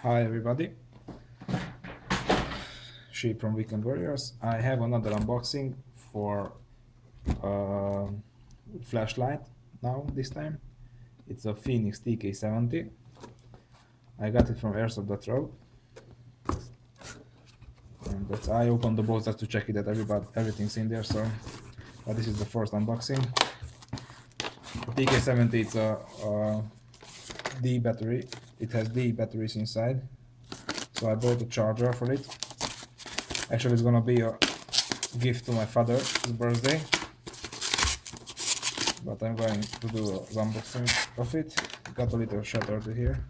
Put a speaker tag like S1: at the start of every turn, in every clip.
S1: Hi everybody, Sheep from Weekend Warriors. I have another unboxing for uh, Flashlight now this time. It's a Fenix TK 70. I got it from airsoft.ro. And I opened the box just to check it that everything's in there. So, but this is the first unboxing. The TK 70 it's a D battery. It has D batteries inside. So I bought a charger for it. Actually, it's gonna be a gift to my father's birthday, but I'm going to do an unboxing of it. Got a little shutter to here.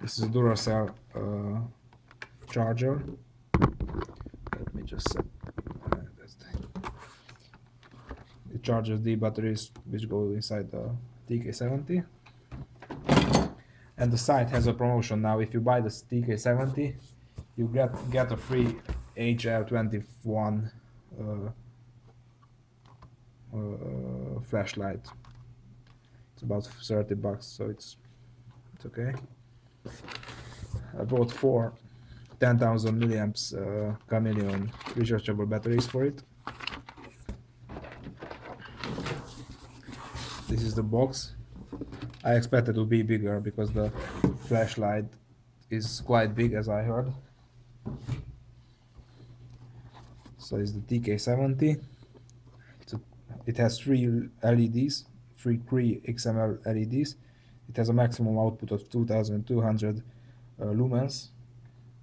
S1: This is a Duracell charger. Let me just set it charges the batteries which go inside the TK70. And the site has a promotion now. If you buy the TK70, you get a free HL21 flashlight. It's about 30 bucks, so it's okay. I bought 4 10,000 milliamps Chameleon rechargeable batteries for it. This is the box. I expected it to be bigger because the flashlight is quite big, as I heard. So it's the TK70. It has 3 LEDs, 3 XML LEDs. It has a maximum output of 2200 lumens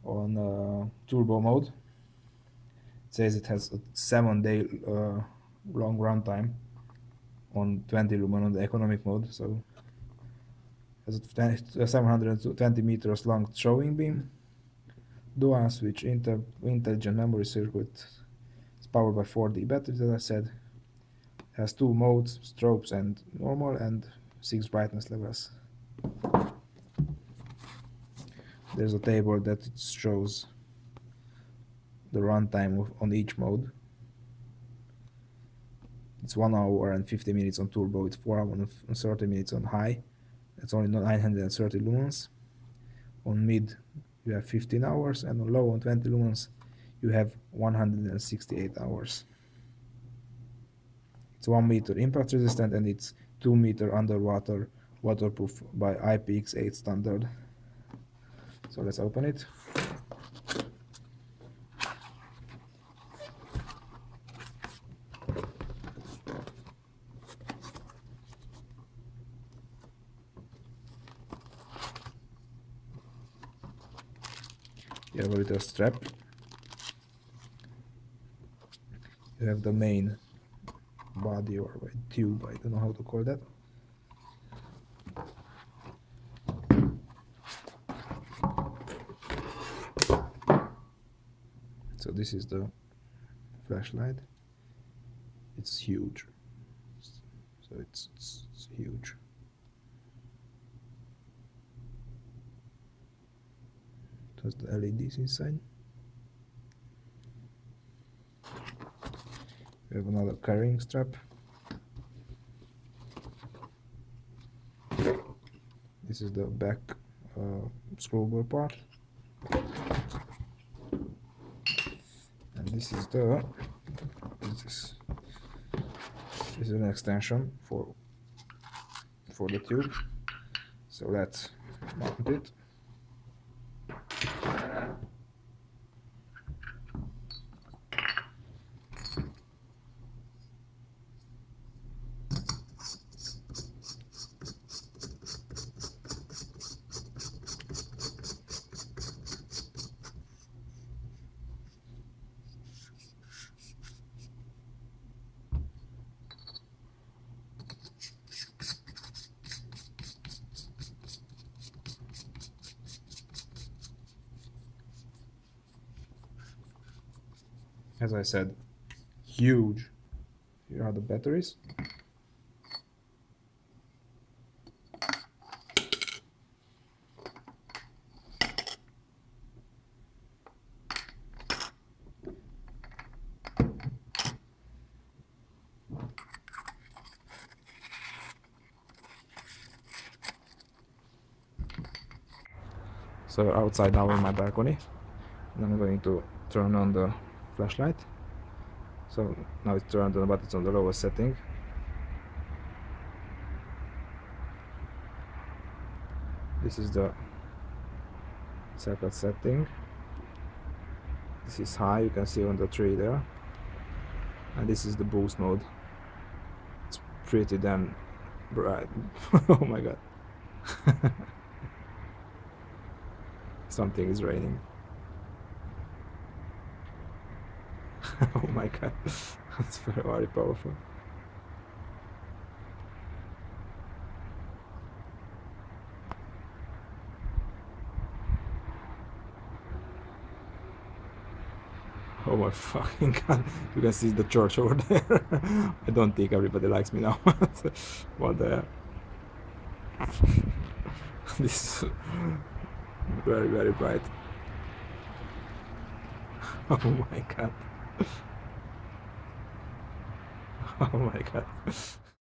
S1: on turbo mode. It says it has a 7-day long runtime on 20 lumen on the economic mode. So it has a 720 meters long throwing beam, dual switch intelligent memory circuit. It's powered by 4D batteries, as I said. Has 2 modes, strobes and normal, and 6 brightness levels. There's a table that it shows the runtime on each mode. It's 1 hour and 50 minutes on turbo, it's 4 hours and 30 minutes on high. It's only 930 lumens. On mid you have 15 hours, and on low on 20 lumens you have 168 hours. It's 1 meter impact resistant, and it's 2 meter underwater waterproof by IPX8 standard. So let's open it. You have a little strap. You have the main body or tube, I don't know how to call that. So this is the flashlight. It's huge. So it's huge. It has the LEDs inside. We have another carrying strap. This is the back screwable part. And this is an extension for the tube. So let's mount it. As I said, huge. Here are the batteries. So outside now in my balcony, and I'm going to turn on the flashlight. So now it's turned on, but it's on the lowest setting. This is the second setting. This is high, you can see on the tree there. And this is the boost mode. It's pretty damn bright. Oh my god. Something is raining. Oh my god. That's very powerful. Oh my fucking god. You can see the church over there. I don't think everybody likes me now. What the hell? This is very bright. Oh my god. Oh my god.